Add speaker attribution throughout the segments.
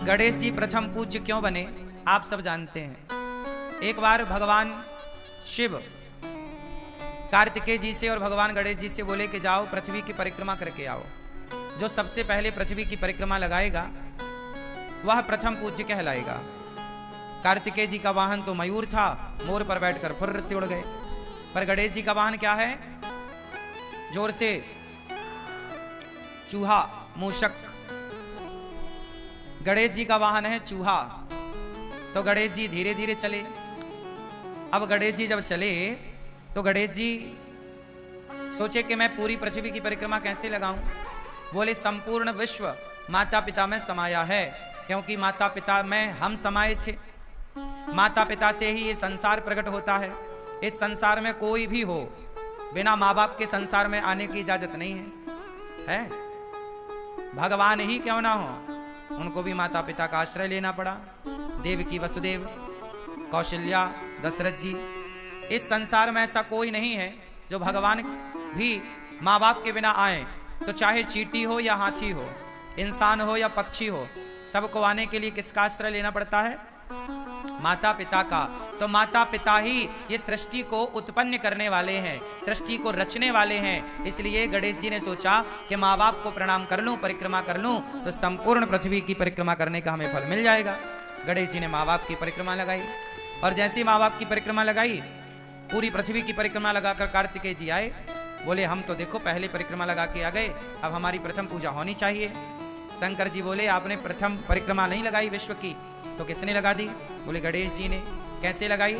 Speaker 1: गणेश जी प्रथम पूज्य क्यों बने आप सब जानते हैं। एक बार भगवान शिव कार्तिकेय जी से और भगवान गणेश जी से बोले कि जाओ पृथ्वी की परिक्रमा करके आओ। जो सबसे पहले पृथ्वी की परिक्रमा लगाएगा वह प्रथम पूज्य कहलाएगा। कार्तिकेय जी का वाहन तो मयूर था, मोर पर बैठकर फुर्र से उड़ गए। पर गणेश जी का वाहन क्या है? जोर से चूहा, मूषक। गणेश जी का वाहन है चूहा। तो गणेश जी धीरे धीरे चले। अब गणेश जी जब चले तो गणेश जी सोचे कि मैं पूरी पृथ्वी की परिक्रमा कैसे लगाऊं। बोले संपूर्ण विश्व माता पिता में समाया है, क्योंकि माता पिता में हम समाये थे। माता पिता से ही ये संसार प्रकट होता है। इस संसार में कोई भी हो बिना माँ बाप के संसार में आने की इजाजत नहीं है। भगवान ही क्यों ना हो, उनको भी माता पिता का आश्रय लेना पड़ा। देवकी वसुदेव, कौशल्या, दशरथ जी। इस संसार में ऐसा कोई नहीं है जो भगवान भी माँ बाप के बिना आए। तो चाहे चींटी हो या हाथी हो, इंसान हो या पक्षी हो, सबको आने के लिए किसका आश्रय लेना पड़ता है? माता पिता का। तो माता पिता ही ये सृष्टि को उत्पन्न करने वाले हैं, सृष्टि को रचने वाले हैं। इसलिए गणेश जी ने सोचा कि माँ बाप को प्रणाम कर लूं, परिक्रमा कर लूं, तो संपूर्ण पृथ्वी की परिक्रमा करने का हमें फल मिल जाएगा। गणेश जी ने माँ बाप की परिक्रमा लगाई और जैसे ही माँ बाप की परिक्रमा लगाई, पूरी पृथ्वी की परिक्रमा लगाकर कार्तिकेय जी आए। बोले हम तो देखो पहले परिक्रमा लगा के आ गए, अब हमारी प्रथम पूजा होनी चाहिए। शंकर जी बोले आपने प्रथम परिक्रमा नहीं लगाई विश्व की, तो किसने लगा दी? बोले गणेश जी ने। कैसे लगाई?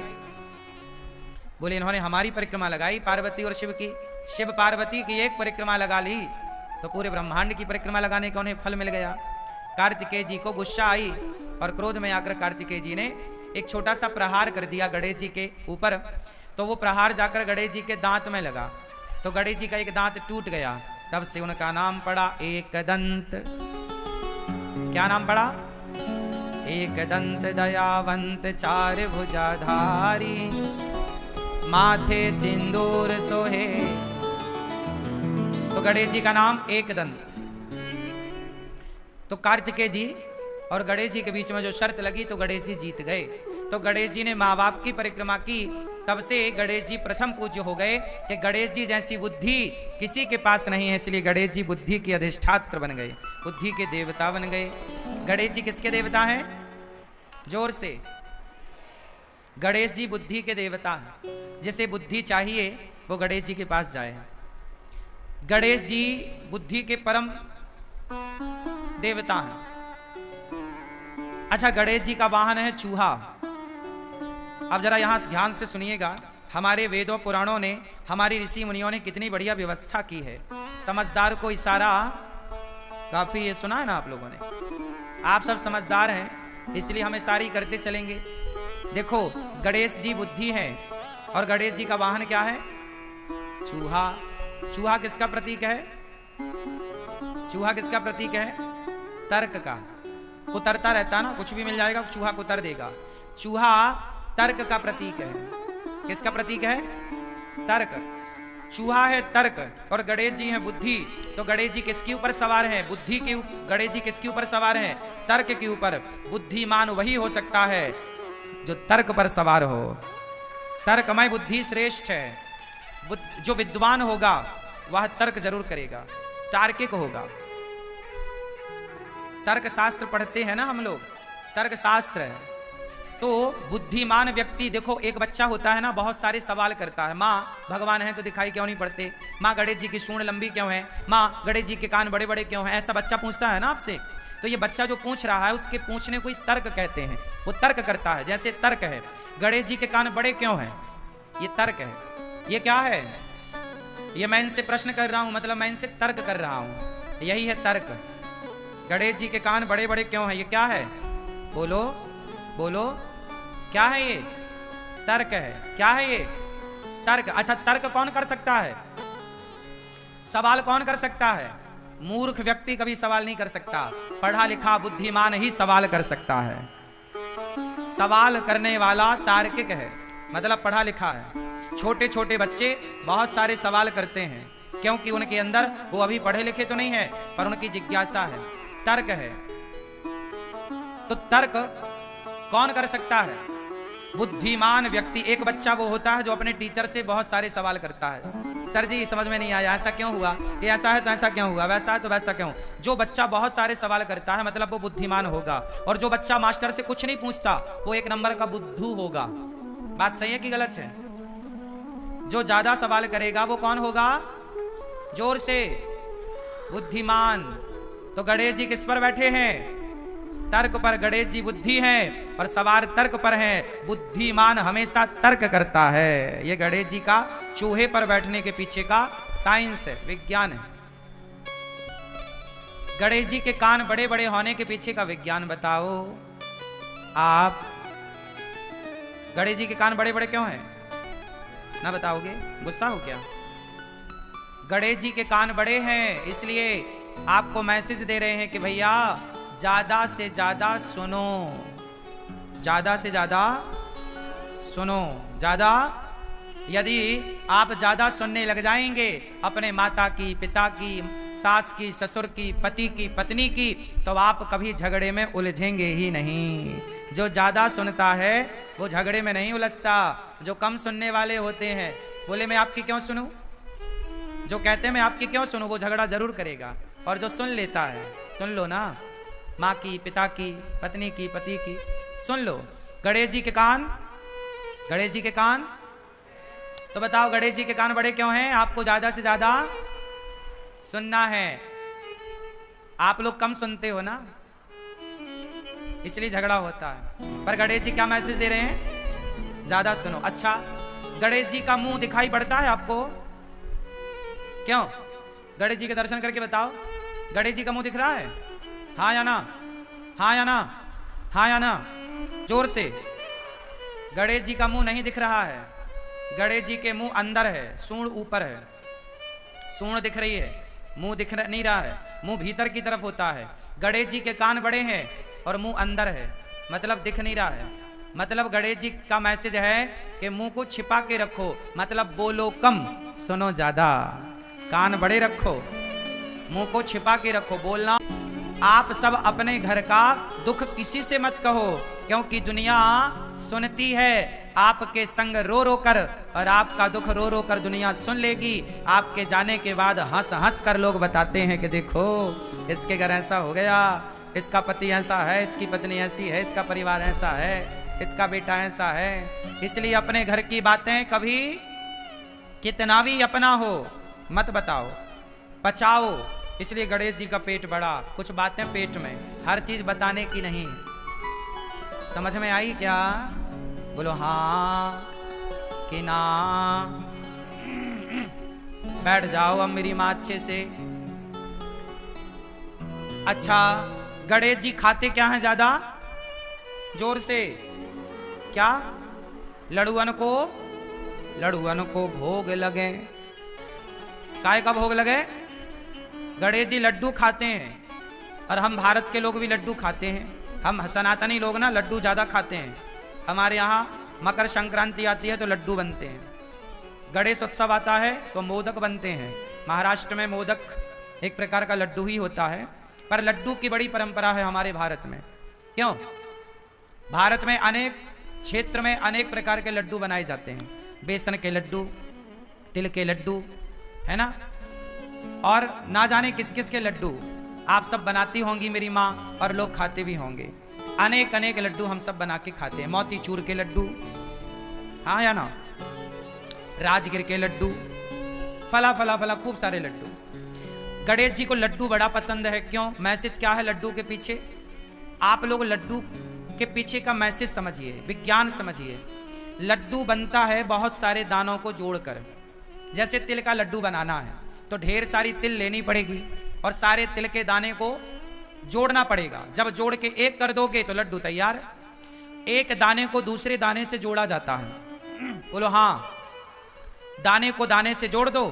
Speaker 1: बोले इन्होंने हमारी परिक्रमा लगाई, पार्वती और शिव की। शिव पार्वती की एक परिक्रमा लगा ली तो पूरे ब्रह्मांड की परिक्रमा लगाने का उन्हें फल मिल गया। कार्तिकेय जी को गुस्सा आई और क्रोध में आकर कार्तिकेय जी ने एक छोटा सा प्रहार कर दिया गणेश जी के ऊपर। तो वो प्रहार जाकर गणेश जी के दांत में लगा, तो गणेश जी का एक दांत टूट गया। तब से उनका नाम पड़ा एकदंत। क्या नाम पड़ा? एकदंत दयावंत चार भुजाधारी, माथे सिंदूर सोहे। तो गणेश जी का नाम एकदंत। तो कार्तिकेय जी और गणेश जी के बीच में जो शर्त लगी तो गणेश जी जीत गए। तो गणेश जी ने माँ बाप की परिक्रमा की, तब से गणेश जी प्रथम पूज्य हो गए कि गणेश जी जैसी बुद्धि किसी के पास नहीं है। इसलिए गणेश जी बुद्धि के अधिष्ठात्र बन गए, बुद्धि के देवता बन गए। गणेश जी किसके देवता हैं? जोर से। गणेश जी बुद्धि के देवता हैं। जिसे बुद्धि चाहिए वो गणेश जी के पास जाए। गणेश जी बुद्धि के परम देवता हैं। अच्छा, गणेश जी का वाहन है चूहा। अब जरा यहां ध्यान से सुनिएगा। हमारे वेदों पुराणों ने, हमारी ऋषि मुनियों ने कितनी बढ़िया व्यवस्था की है। समझदार को इशारा काफी, ये सुना है ना आप लोगों ने। आप सब समझदार हैं इसलिए हमें सारी करते चलेंगे। देखो गणेश जी बुद्धि है और गणेश जी का वाहन क्या है? चूहा। चूहा किसका प्रतीक है? चूहा किसका प्रतीक है? तर्क का। कुतरता रहता ना, कुछ भी मिल जाएगा चूहा कुतर देगा। चूहा तर्क का प्रतीक है। किसका प्रतीक है? तर्क। चूहा है तर्क और गणेश जी हैं बुद्धि। तो गणेश जी किसके ऊपर सवार है? बुद्धि के। गणेश जी किसके ऊपर सवार है? तर्क के ऊपर। बुद्धिमान वही हो सकता है जो तर्क पर सवार हो। तर्कमय बुद्धि श्रेष्ठ है। जो विद्वान होगा वह तर्क जरूर करेगा, तार्किक होगा। तर्क शास्त्र पढ़ते हैं ना हम लोग, तर्क शास्त्र है। तो बुद्धिमान व्यक्ति, देखो एक बच्चा होता है ना, बहुत सारे सवाल करता है। माँ भगवान है तो दिखाई क्यों नहीं पड़ते? माँ गणेश जी की सूंड लंबी क्यों है? माँ गणेश जी के कान बड़े बड़े क्यों हैं? ऐसा बच्चा पूछता है ना आपसे। तो ये बच्चा जो पूछ रहा है उसके पूछने को तर्क कहते हैं। वो तर्क करता है। जैसे तर्क है, गणेश जी के कान बड़े क्यों हैं? ये तर्क है। ये क्या है? ये मैं इनसे प्रश्न कर रहा हूं, मतलब मैं इनसे तर्क कर रहा हूं। यही है तर्क। गणेश जी के कान बड़े बड़े क्यों हैं? ये क्या है? बोलो बोलो, क्या है ये? तर्क है। क्या है ये? तर्क। अच्छा, तर्क कौन कर सकता है? सवाल कौन कर सकता है? मूर्ख व्यक्ति कभी सवाल नहीं कर सकता। पढ़ा लिखा बुद्धिमान ही सवाल कर सकता है। सवाल करने वाला तार्किक है, मतलब पढ़ा लिखा है। छोटे छोटे बच्चे बहुत सारे सवाल करते हैं, क्योंकि उनके अंदर, वो अभी पढ़े लिखे तो नहीं है पर उनकी जिज्ञासा है, तर्क है। तो तर्क कौन कर सकता है? बुद्धिमान व्यक्ति। एक बच्चा वो होता है जो अपने टीचर से बहुत सारे सवाल करता है, सर जी समझ में नहीं आया, ऐसा क्यों हुआ, ये ऐसा है तो ऐसा क्यों हुआ, वैसा है तो वैसा क्यों। जो बच्चा बहुत सारे सवाल करता है मतलब वो बुद्धिमान होगा, और जो बच्चा मास्टर से कुछ नहीं पूछता वो एक नंबर का बुद्धू होगा। बात सही है कि गलत है? जो ज्यादा सवाल करेगा वो कौन होगा? जोर से, बुद्धिमान। तो गणेश जी किस पर बैठे हैं? तर्क पर। गणेश जी बुद्धि हैं और सवार तर्क पर हैं। बुद्धिमान हमेशा तर्क करता है। ये गणेश जी का चूहे पर बैठने के पीछे का साइंस है, विज्ञान है। गणेश जी के कान बड़े बड़े होने के पीछे का विज्ञान बताओ आप। गणेश जी के कान बड़े बड़े क्यों हैं? ना बताओगे? गुस्सा हो क्या? गणेश जी के कान बड़े हैं इसलिए आपको मैसेज दे रहे हैं कि भैया ज्यादा से ज्यादा सुनो, ज्यादा से ज्यादा सुनो। ज्यादा यदि आप ज्यादा सुनने लग जाएंगे अपने माता की, पिता की, सास की, ससुर की, पति की, पत्नी की, तो आप कभी झगड़े में उलझेंगे ही नहीं। जो ज्यादा सुनता है वो झगड़े में नहीं उलझता। जो कम सुनने वाले होते हैं, बोले मैं आपकी क्यों सुनूं, जो कहते हैं मैं आपकी क्यों सुनूं, वो झगड़ा जरूर करेगा। और जो सुन लेता है, सुन लो ना, माँ की, पिता की, पत्नी की, पति की, सुन लो। गणेश जी के कान, गणेश जी के कान, तो बताओ गणेश जी के कान बड़े क्यों हैं? आपको ज्यादा से ज्यादा सुनना है। आप लोग कम सुनते हो ना, इसलिए झगड़ा होता है। पर गणेश जी क्या मैसेज दे रहे हैं? ज्यादा सुनो। अच्छा, गणेश जी का मुंह दिखाई पड़ता है आपको? क्यों? गणेश जी के दर्शन करके बताओ, गणेश जी का मुंह दिख रहा है? हाँ या ना? हाँ या ना? हाँ या ना? जोर से। गणेश जी का मुंह नहीं दिख रहा है। गणेश जी के मुंह अंदर है, सूंड ऊपर है। सूंड दिख रही है, मुंह दिख नहीं रहा है। मुंह भीतर की तरफ होता है। गणेश जी के कान बड़े हैं और मुंह अंदर है, मतलब दिख नहीं रहा है। मतलब गणेश जी का मैसेज है कि मुंह को छिपा के रखो, मतलब बोलो कम, सुनो ज्यादा। कान बड़े रखो, मुंह को छिपा के रखो, बोलना। आप सब अपने घर का दुख किसी से मत कहो, क्योंकि दुनिया सुनती है आपके संग रो रो कर, और आपका दुख रो रो कर दुनिया सुन लेगी। आपके जाने के बाद हंस हंस कर लोग बताते हैं कि देखो इसके घर ऐसा हो गया, इसका पति ऐसा है, इसकी पत्नी ऐसी है, इसका परिवार ऐसा है, इसका बेटा ऐसा है। इसलिए अपने घर की बातें कभी कितना भी अपना हो मत बताओ, पचाओ। इसलिए गणेश जी का पेट बड़ा, कुछ बातें पेट में, हर चीज बताने की नहीं। समझ में आई क्या? बोलो हाँ कि ना। बैठ जाओ अब मेरी माँ अच्छे से। अच्छा, गणेश जी खाते क्या हैं ज्यादा? जोर से। क्या? लड़ुअन को भोग लगे। काय का भोग लगे? गणेश जी लड्डू खाते हैं, और हम भारत के लोग भी लड्डू खाते हैं। हम सनातनी लोग ना लड्डू ज्यादा खाते हैं। हमारे यहाँ मकर संक्रांति आती है तो लड्डू बनते हैं, गणेश उत्सव आता है तो मोदक बनते हैं। महाराष्ट्र में मोदक एक प्रकार का लड्डू ही होता है, पर लड्डू की बड़ी परंपरा है हमारे भारत में। क्यों? भारत में अनेक क्षेत्र में अनेक प्रकार के लड्डू बनाए जाते हैं। बेसन के लड्डू, तिल के लड्डू, है ना, और ना जाने किस किस के लड्डू आप सब बनाती होंगी मेरी माँ, और लोग खाते भी होंगे। अनेक अनेक लड्डू हम सब बना के खाते हैं। मोतीचूर के लड्डू, हाँ या ना, राजगिर के लड्डू, फला फला फला खूब सारे लड्डू। गणेश जी को लड्डू बड़ा पसंद है। क्यों? मैसेज क्या है लड्डू के पीछे? आप लोग लड्डू के पीछे का मैसेज समझिए, विज्ञान समझिए। लड्डू बनता है बहुत सारे दानों को जोड़कर। जैसे तिल का लड्डू बनाना है तो ढेर सारी तिल लेनी पड़ेगी और सारे तिल के दाने को जोड़ना पड़ेगा। जब जोड़ के एक कर दोगे तो लड्डू तैयार। एक दाने को दूसरे दाने से जोड़ा जाता है। बोलो हाँ। दाने को दाने से जोड़ दो,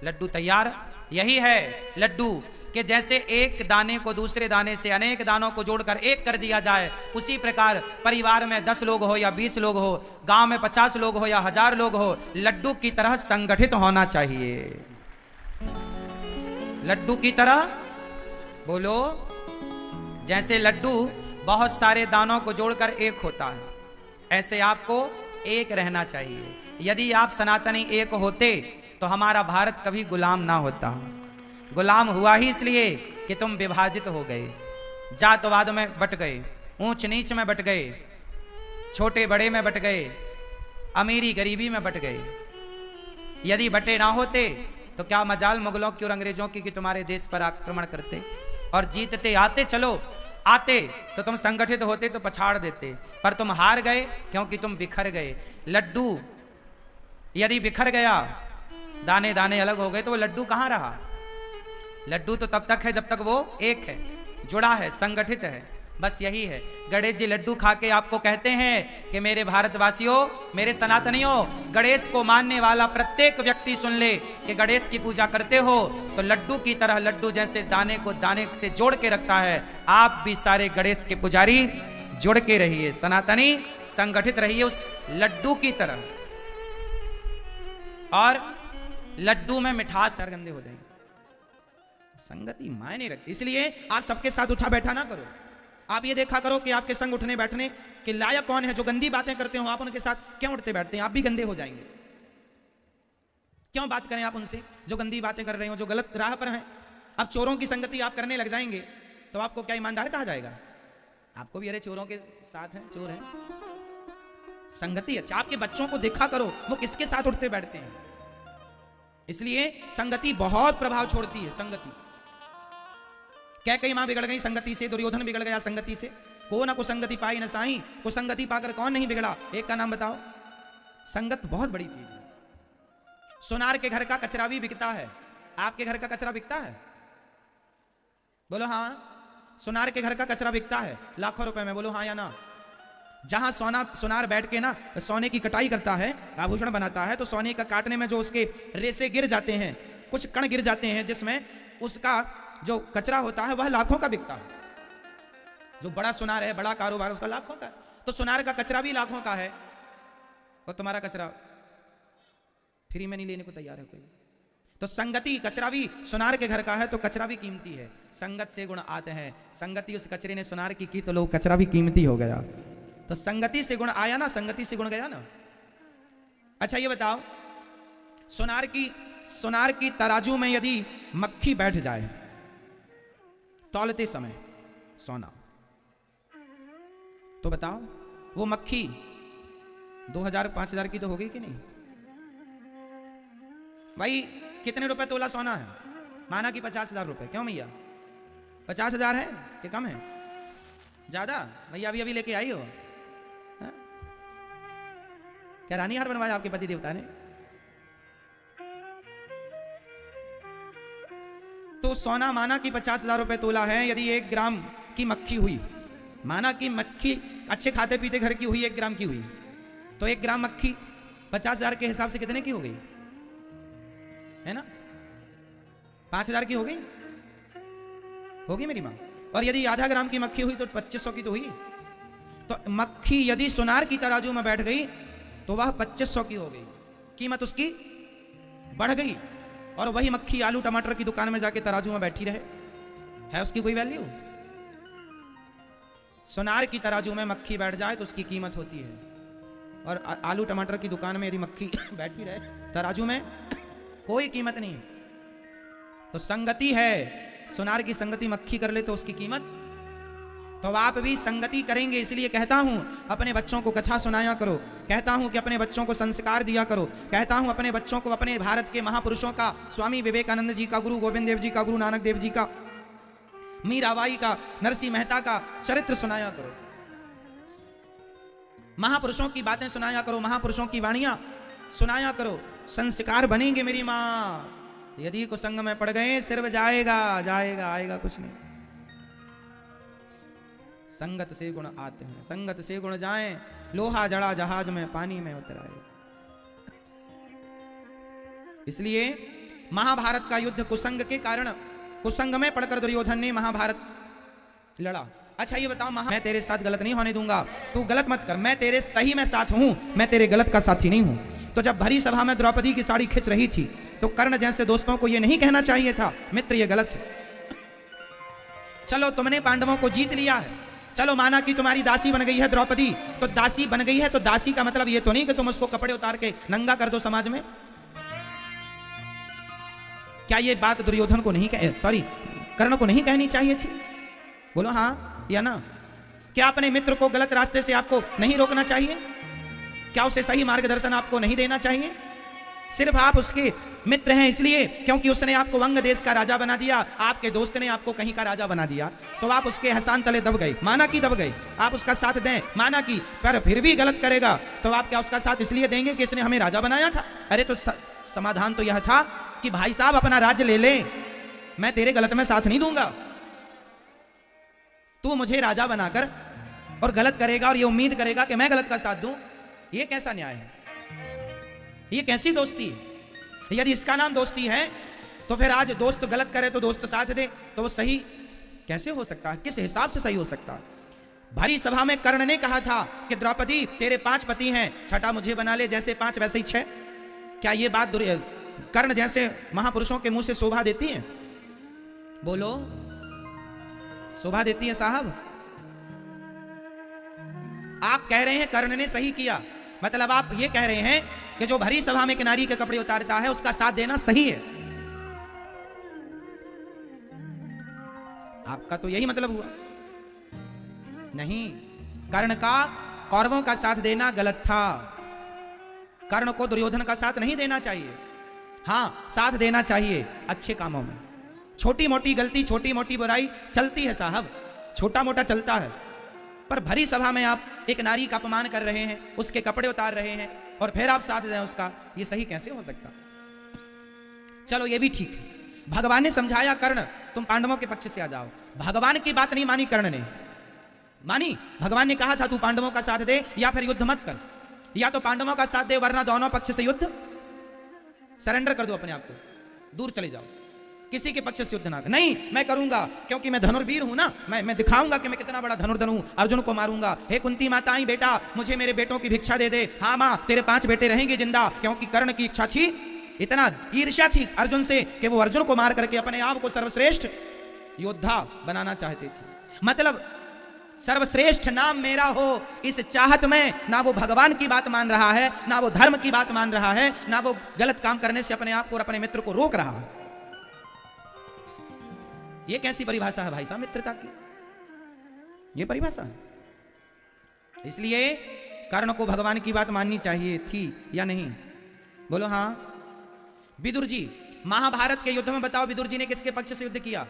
Speaker 1: लड्डू तैयार। यही है लड्डू, कि जैसे एक दाने को दूसरे दाने से अनेक दानों को जोड़कर एक कर दिया जाए, उसी प्रकार परिवार में 10 लोग हो या 20 लोग हो, गांव में 50 लोग हो या 1000 लोग हो, लड्डू की तरह संगठित होना चाहिए। लड्डू की तरह, बोलो। जैसे लड्डू बहुत सारे दानों को जोड़कर एक होता है, ऐसे आपको एक रहना चाहिए। यदि आप सनातनी एक होते तो हमारा भारत कभी गुलाम ना होता। गुलाम हुआ ही इसलिए कि तुम विभाजित हो गए, जातवाद में बट गए, ऊंच नीच में बट गए, छोटे बड़े में बट गए, अमीरी गरीबी में बट गए। यदि बटे ना होते तो क्या मजाल मुगलों की और अंग्रेजों की कि तुम्हारे देश पर आक्रमण करते और जीतते। आते तो तुम संगठित होते तो पछाड़ देते, पर तुम हार गए क्योंकि तुम बिखर गए। लड्डू यदि बिखर गया, दाने दाने अलग हो गए, तो वो लड्डू कहां रहा? लड्डू तो तब तक है जब तक वो एक है, जुड़ा है, संगठित है। बस यही है। गणेश जी लड्डू खा के आपको कहते हैं कि मेरे भारतवासियों, मेरे सनातनियों, गणेश को मानने वाला प्रत्येक व्यक्ति सुन ले कि गणेश की पूजा करते हो तो लड्डू की तरह, लड्डू जैसे दाने को दाने से जोड़ के रखता है, आप भी सारे गणेश के पुजारी जुड़ के रहिए, सनातनी संगठित रहिए उस लड्डू की तरह। और लड्डू में मिठास हर गंदे हो जाएंगे। संगति मायने रखती, इसलिए आप सबके साथ उठा बैठा ना करो। आप ये देखा करो कि आपके संग उठने बैठने के लायक कौन है। जो गंदी बातें करते हो आप उनके साथ क्यों उठते बैठते हैं? आप भी गंदे हो जाएंगे। क्यों बात करें आप उनसे जो गंदी बातें कर रहे हो, जो गलत राह पर हैं? अब चोरों की संगति आप करने लग जाएंगे तो आपको क्या ईमानदार कहा जाएगा? आपको भी अरे चोरों के साथ हैं, चोर हैं। संगति अच्छा। आपके बच्चों को देखा करो वो किसके साथ उठते बैठते हैं। इसलिए संगति बहुत प्रभाव छोड़ती है। संगति कैकेयी मां बिगड़ गई संगति से, दुर्योधन बिगड़ गया संगति से। को ना को संगति पाई न साई, को संगति पाकर कौन नहीं बिगड़ा? एक का नाम बताओ। संगत बहुत बड़ी चीज है। सोनार के घर का कचरा भी बिकता है। आपके घर का कचरा बिकता है? बोलो हाँ। सोनार के घर का कचरा बिकता है लाखों रुपए में, बोलो हाँ या ना। जहां सोनार बैठ के ना सोने की कटाई करता है, आभूषण बनाता है, तो सोने का काटने में जो उसके रेसे गिर जाते हैं, कुछ कण गिर जाते हैं, जिसमें उसका जो कचरा होता है वह लाखों का बिकता है। जो बड़ा सुनार है, बड़ा कारोबार, उसका लाखों का। तो सुनार का कचरा भी लाखों का है, और तुम्हारा कचरा फ्री में नहीं लेने को तैयार है कोई। तो संगति, कचरा भी सुनार के घर का है तो कचरा भी कीमती है। संगत से गुण आते हैं। संगति उस कचरे ने सुनार की तो लोग कचरा भी कीमती हो गया। तो संगति से गुण आया ना, संगति से गुण गया ना। अच्छा ये बताओ, सुनार की तराजू में यदि मक्खी बैठ जाए तौलते समय सोना, तो बताओ वो मक्खी 2000-5000 की तो हो गई कि नहीं? भाई कितने रुपए तोला सोना है? माना कि 50,000 रुपए। क्यों भैया 50,000 है कि कम है? ज्यादा? भैया अभी अभी लेके आई हो हा? क्या रानी हार बनवाया आपके पति देवता ने? तो सोना माना कि 50,000 रुपए तोला है। यदि 1 ग्राम की मक्खी हुई, माना कि मक्खी अच्छे खाते पीते घर की हुई, 1 ग्राम की हुई, तो 1 ग्राम मक्खी 50,000 के हिसाब से कितने की हो गई? है ना? 5,000 की हो गई, होगी मेरी मां। और यदि आधा ग्राम की मक्खी हुई तो 2500 की तो हुई। तो मक्खी यदि सुनार की तराजू में बैठ गई तो वह 2500 की हो गई, कीमत उसकी बढ़ गई। और वही मक्खी आलू टमाटर की दुकान में जाके तराजू में बैठी रहे, है उसकी कोई वैल्यू? सुनार की तराजू में मक्खी बैठ जाए तो उसकी कीमत होती है। और आलू टमाटर की दुकान में यदि मक्खी बैठी रहे तराजू में, कोई कीमत नहीं। तो संगति है, सुनार की संगति मक्खी कर ले तो उसकी कीमत। तो आप भी संगति करेंगे। इसलिए कहता हूं अपने बच्चों को कथा सुनाया करो, कहता हूं कि अपने बच्चों को संस्कार दिया करो, कहता हूं अपने बच्चों को अपने भारत के महापुरुषों का, स्वामी विवेकानंद जी का, गुरु गोविंद देव जी का, गुरु नानक देव जी का, मीराबाई का, नरसिंह मेहता का चरित्र सुनाया करो, महापुरुषों की बातें सुनाया करो, महापुरुषों की वाणियां सुनाया करो। संस्कार बनेंगे मेरी मां। यदि कुसंग में पड़ गए सिर्फ जाएगा, आएगा कुछ नहीं। संगत से गुण आते हैं, संगत से गुण जाएं, लोहा जड़ा जहाज में पानी में उतर आए। इसलिए महाभारत का युद्ध कुसंग के कारण, कुसंग में पड़कर दुर्योधन ने महाभारत लड़ा। अच्छा ये बताओ, मैं तेरे साथ गलत नहीं होने दूंगा, तू गलत मत कर, मैं तेरे सही में साथ हूं, मैं तेरे गलत का साथी नहीं हूं। तो जब भरी सभा में द्रौपदी की साड़ी खिंच रही थी तो कर्ण जैसे दोस्तों को यह नहीं कहना चाहिए था मित्र ये गलत है, चलो तुमने पांडवों को जीत लिया है, चलो माना कि तुम्हारी दासी बन गई है द्रौपदी, तो दासी बन गई है तो दासी का मतलब ये तो नहीं कि तुम उसको कपड़े उतार के नंगा कर दो समाज में। क्या ये बात दुर्योधन को नहीं कर्ण को नहीं कहनी चाहिए थी? बोलो हाँ या ना। क्या अपने मित्र को गलत रास्ते से आपको नहीं रोकना चाहिए? क्या उसे सही मार्गदर्शन आपको नहीं देना चाहिए? सिर्फ आप उसके मित्र हैं इसलिए क्योंकि उसने आपको वंग देश का राजा बना दिया, आपके दोस्त ने आपको कहीं का राजा बना दिया, तो आप उसके एहसान तले दब गए। माना कि दब गए, आप उसका साथ दें, माना कि पर फिर भी गलत करेगा तो आप क्या उसका साथ इसलिए देंगे कि इसने हमें राजा बनाया था? अरे तो समाधान तो यह था कि भाई साहब अपना राज्य ले ले, मैं तेरे गलत में साथ नहीं दूंगा। तू मुझे राजा बनाकर और गलत करेगा और ये उम्मीद करेगा कि मैं गलत का साथ दूं, ये कैसा न्याय है? ये कैसी दोस्ती है? यदि इसका नाम दोस्ती है तो फिर आज दोस्त गलत करे तो दोस्त साथ दे, तो वो सही कैसे हो सकता है? किस हिसाब से सही हो सकता है? भरी सभा में कर्ण ने कहा था कि द्रौपदी तेरे 5 पति हैं, छठा मुझे बना ले, जैसे 5 वैसे ही 6। क्या ये बात कर्ण जैसे महापुरुषों के मुंह से शोभा देती है? बोलो, शोभा देती है साहब? आप कह रहे हैं कर्ण ने सही किया, मतलब आप ये कह रहे हैं कि जो भरी सभा में किनारी के कपड़े उतारता है उसका साथ देना सही है। आपका तो यही मतलब हुआ। नहीं, कर्ण का कौरवों का साथ देना गलत था। कर्ण को दुर्योधन का साथ नहीं देना चाहिए। हां, साथ देना चाहिए अच्छे कामों में। छोटी मोटी गलती, छोटी मोटी बुराई चलती है साहब, छोटा मोटा चलता है, पर भरी सभा में आप एक नारी का अपमान कर रहे हैं, उसके कपड़े उतार रहे हैं और फिर आप साथ दें उसका, ये सही कैसे हो सकता? चलो ये भी ठीक है, भगवान ने समझाया कर्ण तुम पांडवों के पक्ष से आ जाओ। भगवान की बात नहीं मानी कर्ण ने, मानी? भगवान ने कहा था तू पांडवों का साथ दे या फिर युद्ध मत कर, या तो पांडवों का साथ दे वरना दोनों पक्ष से युद्ध, सरेंडर कर दो अपने आप को, दूर चले जाओ, किसी के पक्ष से युद्ध ना कर। नहीं, मैं करूंगा क्योंकि मैं धनुर्वीर हूं ना, मैं दिखाऊंगा कि मैं कितना बड़ा धनुर्धर हूं, अर्जुन को मारूंगा। हे कुंती माता, आई बेटा मुझे मेरे बेटों की भिक्षा दे दे। हाँ मां, तेरे 5 बेटे रहेंगे जिंदा, क्योंकि कर्ण की इच्छा थी, इतना ईर्ष्या थी अर्जुन से कि वो अर्जुन को मार करके अपने आप को सर्वश्रेष्ठ योद्धा बनाना चाहते थे। मतलब सर्वश्रेष्ठ नाम मेरा हो, इस चाहत में ना वो भगवान की बात मान रहा है, ना वो धर्म की बात मान रहा है, ना वो गलत काम करने से अपने आप को और अपने मित्र को रोक रहा है। ये कैसी परिभाषा है भाई साहब मित्रता की? ये परिभाषा है। इसलिए कर्ण को भगवान की बात माननी चाहिए थी या नहीं? बोलो हाँ। विदुर जी, महाभारत के युद्ध में बताओ विदुर जी ने किसके पक्ष से युद्ध किया?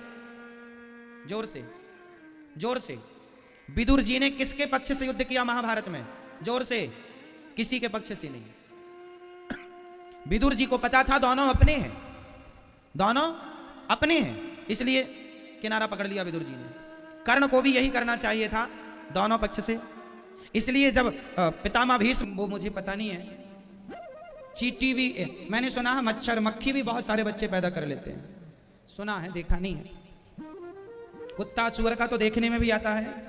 Speaker 1: जोर से, जोर से। विदुर जी ने किसके पक्ष से युद्ध किया महाभारत में? जोर से। किसी के पक्ष से नहीं। विदुर जी को पता था दोनों अपने हैं, दोनों अपने हैं, इसलिए किनारा पकड़ लिया विदुर जी ने। कर्ण को भी यही करना चाहिए था, दोनों पक्ष से। इसलिए जब पितामह भीष्म, वो मुझे पता नहीं है, चींटी भी, मैंने सुना है मच्छर मक्खी भी बहुत सारे बच्चे पैदा कर लेते हैं, सुना है, देखा नहीं है। कुत्ता चूर का तो देखने में भी आता है।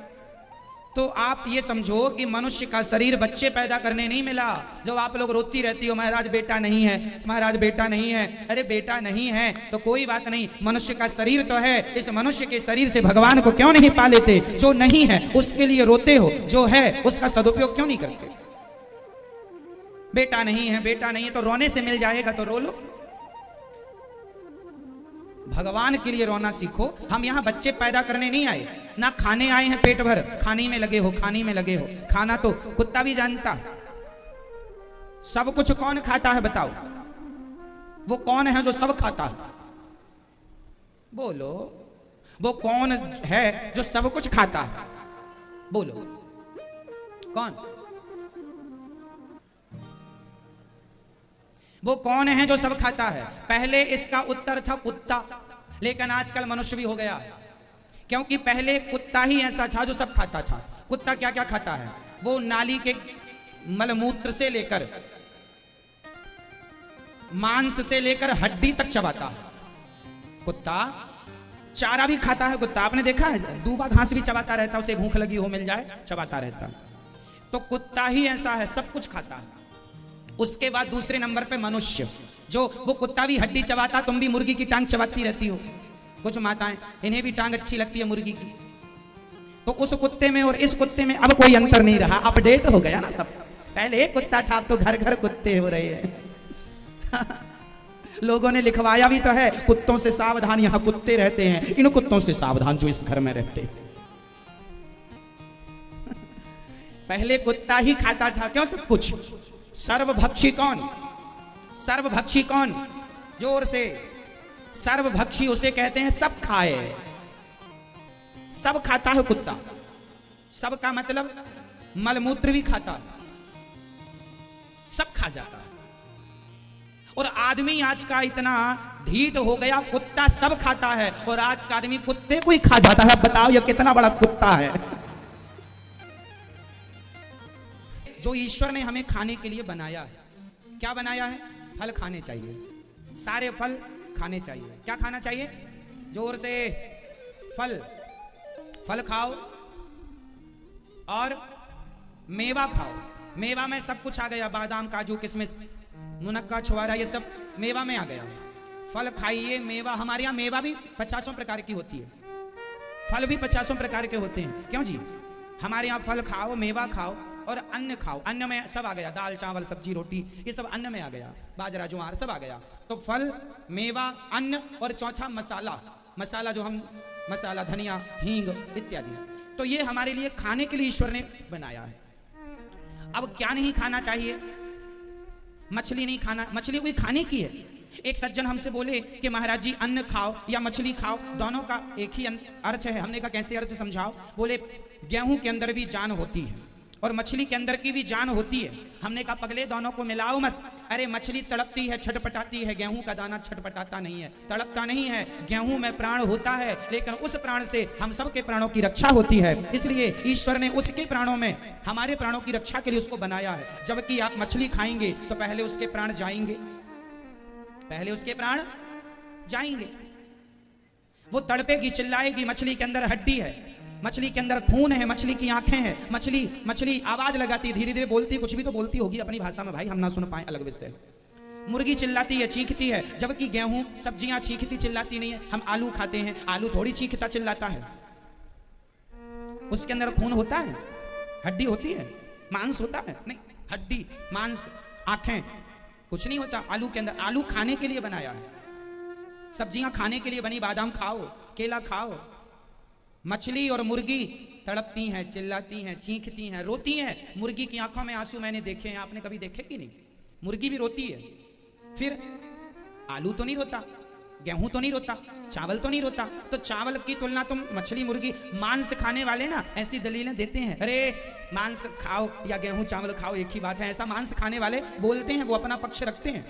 Speaker 1: तो आप ये समझो कि मनुष्य का शरीर बच्चे पैदा करने नहीं मिला। जो आप लोग रोती रहती हो महाराज बेटा नहीं है, महाराज बेटा नहीं है, अरे बेटा नहीं है तो कोई बात नहीं, मनुष्य का शरीर तो है, इस मनुष्य के शरीर से भगवान को क्यों नहीं पा लेते? जो नहीं है उसके लिए रोते हो, जो है उसका सदुपयोग क्यों नहीं करते? बेटा नहीं है, बेटा नहीं है तो रोने से मिल जाएगा तो रो लो। भगवान के लिए रोना सीखो। हम यहाँ बच्चे पैदा करने नहीं आए, ना खाने आए हैं पेट भर, खाने में लगे हो, खाने में लगे हो। खाना तो कुत्ता भी जानता, सब कुछ कौन खाता है बताओ? वो कौन है जो सब खाता है? बोलो, वो कौन है जो सब कुछ खाता है? बोलो कौन? वो कौन है जो सब खाता है? पहले इसका उत्तर था कुत्ता, लेकिन आजकल मनुष्य भी हो गया, क्योंकि पहले कुत्ता ही ऐसा था जो सब खाता था। कुत्ता क्या क्या खाता है? वो नाली के मलमूत्र से लेकर मांस से लेकर हड्डी तक चबाता है। कुत्ता चारा भी खाता है। कुत्ता आपने देखा है, दूबा घास भी चबाता रहता, उसे भूख लगी हो मिल जाए चबाता रहता। तो कुत्ता ही ऐसा है, सब कुछ खाता है। उसके बाद दूसरे नंबर पे मनुष्य, जो वो कुत्ता भी हड्डी चबाता, तुम भी मुर्गी की टांग चबाती रहती हो। कुछ माताएं, इन्हें भी टांग अच्छी लगती है मुर्गी की। तो उस कुत्ते में और इस कुत्ते में अब कोई अंतर नहीं रहा, अपडेट हो गया ना सब। पहले एक कुत्ता था, अब तो घर घर कुत्ते हो रहे हैं। लोगों ने लिखवाया भी तो है, कुत्तों से सावधान, यहां कुत्ते रहते हैं, इन कुत्तों से सावधान जो इस घर में रहते। पहले कुत्ता ही खाता था क्यों सब कुछ। सर्वभक्षी कौन? सर्वभक्षी कौन? जोर से। सर्वभक्षी उसे कहते हैं सब खाए, सब खाता है कुत्ता। सब का मतलब मलमूत्र भी खाता है, सब खा जाता है। और आदमी आज का इतना ढीठ हो गया, कुत्ता सब खाता है और आज का आदमी कुत्ते को ही खा जाता है। बताओ ये कितना बड़ा कुत्ता है। जो ईश्वर ने हमें खाने के लिए बनाया है, क्या बनाया है? फल खाने चाहिए, सारे फल खाने चाहिए। क्या खाना चाहिए? जोर से। फल। फल खाओ और मेवा खाओ। मेवा में सब कुछ आ गया, बादाम, काजू, किशमिश, मुनक्का, छुआरा, ये सब मेवा में आ गया। फल खाइए। मेवा, हमारे यहाँ मेवा भी 50 प्रकार की होती है, फल भी 50 प्रकार के होते हैं। क्यों जी? हमारे यहाँ फल खाओ, मेवा खाओ और अन्न खाओ। अन्न में सब आ गया, दाल, चावल, सब्जी, रोटी, ये सब अन्न में आ गया, बाजरा, ज्वार, सब आ गया। तो फल, मेवा, अन्न और चौथा मसाला। मसाला जो हम मसाला, धनिया, हींग इत्यादि। तो ये हमारे लिए खाने के लिए ईश्वर ने बनाया है। अब क्या नहीं खाना चाहिए? मछली नहीं खाना। मछली कोई खाने की है? एक सज्जन हमसे बोले कि महाराज जी अन्न खाओ या मछली खाओ, दोनों का एक ही अर्थ है। हमने कहा कैसे अर्थ समझाओ? बोले गेहूं के अंदर भी जान होती है और मछली के अंदर की भी जान होती है। हमने कहा पगले दोनों को मिलाओ मत। अरे मछली तड़पती है, छटपटाती है, गेहूं का दाना छटपटाता नहीं है, तड़पता नहीं है। गेहूं में प्राण होता है, लेकिन उस प्राण से हम सब के प्राणों की रक्षा होती है। इसलिए ईश्वर ने उसके प्राणों में हमारे प्राणों की रक्षा के लिए उसको बनाया है। जबकि आप मछली खाएंगे तो पहले उसके प्राण जाएंगे, पहले उसके प्राण जाएंगे। वो तड़पेगी, चिल्लाएगी। मछली के अंदर हड्डी है, मछली के अंदर खून है, मछली की आंखें हैं। मछली आवाज लगाती, धीरे धीरे बोलती, कुछ भी तो बोलती होगी अपनी भाषा में, भाई हम ना सुन पाए, अलग विषय। मुर्गी चिल्लाती है, चीखती है, जबकि गेहूं, सब्जियां चीखती चिल्लाती नहीं है। हम आलू खाते हैं, आलू थोड़ी चीखता चिल्लाता है। उसके अंदर खून होता है, हड्डी होती है, मांस होता है? नहीं, हड्डी, मांस, आंखें, कुछ नहीं होता आलू के अंदर। आलू खाने के लिए बनाया है, सब्जियां खाने के लिए बनी। बादाम खाओ, केला खाओ। मछली और मुर्गी तड़पती हैं, चिल्लाती हैं, चीखती हैं, रोती हैं। मुर्गी की आंखों में आंसू मैंने देखे हैं, आपने कभी देखे कि नहीं? मुर्गी भी रोती है। फिर आलू तो नहीं रोता, गेहूं तो नहीं रोता, चावल तो नहीं रोता। तो चावल की तुलना तुम मछली, मुर्गी, मांस खाने वाले ना ऐसी दलीलें देते हैं, अरे मांस खाओ या गेहूं चावल खाओ एक ही बात है। ऐसा मांस खाने वाले बोलते हैं, वो अपना पक्ष रखते हैं।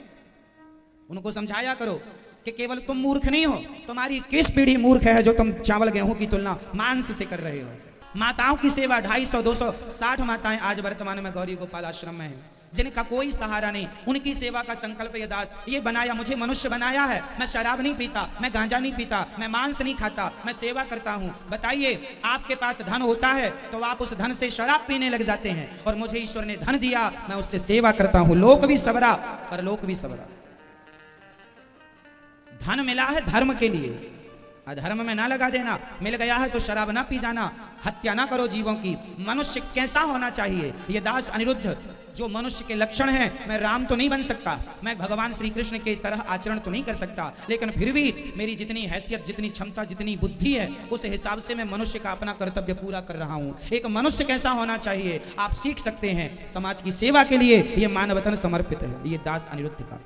Speaker 1: उनको समझाया करो कि केवल तुम मूर्ख नहीं हो, तुम्हारी किस पीढ़ी मूर्ख है जो तुम चावल गेहूं की तुलना मांस से कर रहे हो। माताओं की सेवा 250, 260 माताएं आज वर्तमान में गौरी गोपाल आश्रम में हैं, जिनका कोई सहारा नहीं। उनकी सेवा का संकल्प ये दास ये बनाया, मुझे मनुष्य बनाया है। मैं शराब नहीं पीता, मैं गांजा नहीं पीता, मैं मांस नहीं खाता, मैं सेवा करता हूँ। बताइए, आपके पास धन होता है तो आप उस धन से शराब पीने लग जाते हैं, और मुझे ईश्वर ने धन दिया, मैं उससे सेवा करता हूँ। लोक भी सबरा, परलोक भी सबरा। धन मिला है धर्म के लिए, अधर्म में ना लगा देना। मिल गया है तो शराब ना पी जाना, हत्या ना करो जीवों की। मनुष्य कैसा होना चाहिए? ये दास अनिरुद्ध जो मनुष्य के लक्षण हैं, मैं राम तो नहीं बन सकता, मैं भगवान श्री कृष्ण के तरह आचरण तो नहीं कर सकता, लेकिन फिर भी मेरी जितनी हैसियत, जितनी क्षमता, जितनी बुद्धि है, उस हिसाब से मैं मनुष्य का अपना कर्तव्य पूरा कर रहा हूँ। एक मनुष्य कैसा होना चाहिए आप सीख सकते हैं। समाज की सेवा के लिए ये मानवतन समर्पित है। ये दास अनिरुद्ध का,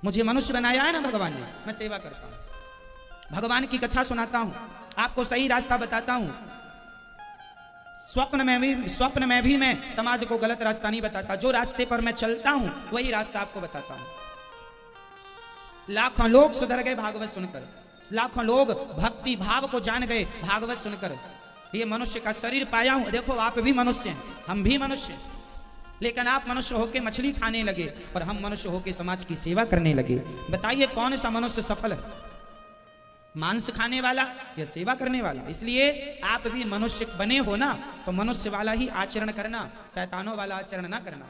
Speaker 1: मुझे मनुष्य बनाया है ना भगवान ने, मैं सेवा करता हूं, भगवान की कथा सुनाता हूं, आपको सही रास्ता बताता हूं। स्वप्न में भी मैं समाज को गलत रास्ता नहीं बताता। जो रास्ते पर मैं चलता हूं वही रास्ता आपको बताता हूं। लाखों लोग सुधर गए भागवत सुनकर, लाखों लोग भक्ति भाव को जान गए भागवत सुनकर। ये मनुष्य का शरीर पाया हूं। देखो आप भी मनुष्य हैं, हम भी मनुष्य हैं, लेकिन आप मनुष्य होके मछली खाने लगे और हम मनुष्य होके समाज की सेवा करने लगे। बताइए कौन सा मनुष्य सफल है, मांस खाने वाला या सेवा करने वाला? इसलिए आप भी मनुष्य बने हो ना, तो मनुष्य वाला ही आचरण करना, शैतानों वाला आचरण ना करना।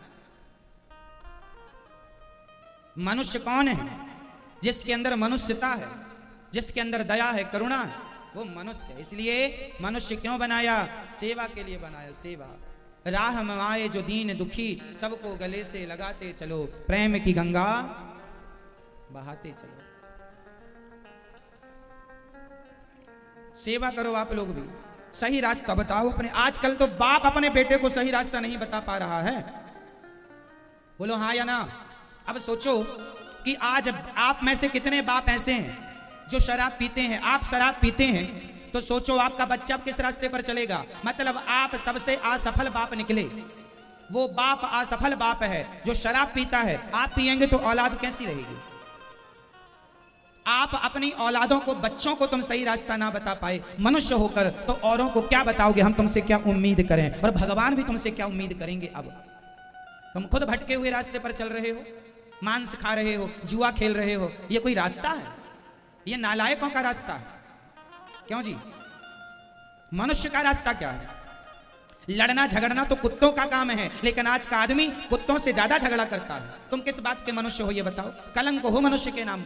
Speaker 1: मनुष्य कौन है? जिसके अंदर मनुष्यता है, जिसके अंदर दया है, करुणा है, वो मनुष्य है। इसलिए मनुष्य क्यों बनाया? सेवा के लिए बनाया, सेवा। राह में आए जो दीन दुखी, सबको गले से लगाते चलो, प्रेम की गंगा बहाते चलो। सेवा करो आप लोग भी, सही रास्ता बताओ अपने। आजकल तो बाप अपने बेटे को सही रास्ता नहीं बता पा रहा है। बोलो हाँ या ना? अब सोचो कि आज आप में से कितने बाप ऐसे हैं जो शराब पीते हैं। आप शराब पीते हैं तो सोचो आपका बच्चा किस रास्ते पर चलेगा। मतलब आप सबसे असफल बाप निकले। वो बाप असफल बाप है जो शराब पीता है। आप पिएंगे तो औलाद कैसी रहेगी? आप अपनी औलादों को, बच्चों को तुम सही रास्ता ना बता पाए मनुष्य होकर, तो औरों को क्या बताओगे? हम तुमसे क्या उम्मीद करें? और भगवान भी तुमसे क्या उम्मीद करेंगे? अब तुम खुद भटके हुए रास्ते पर चल रहे हो, मांस खा रहे हो, जुआ खेल रहे हो। ये कोई रास्ता है? ये नालायकों का रास्ता है। क्यों जी? मनुष्य का रास्ता क्या है? लड़ना झगड़ना तो कुत्तों का काम है, लेकिन आज का आदमी कुत्तों से ज्यादा झगड़ा करता है। तुम किस बात के मनुष्य हो ये बताओ? कलंक हो मनुष्य के नाम।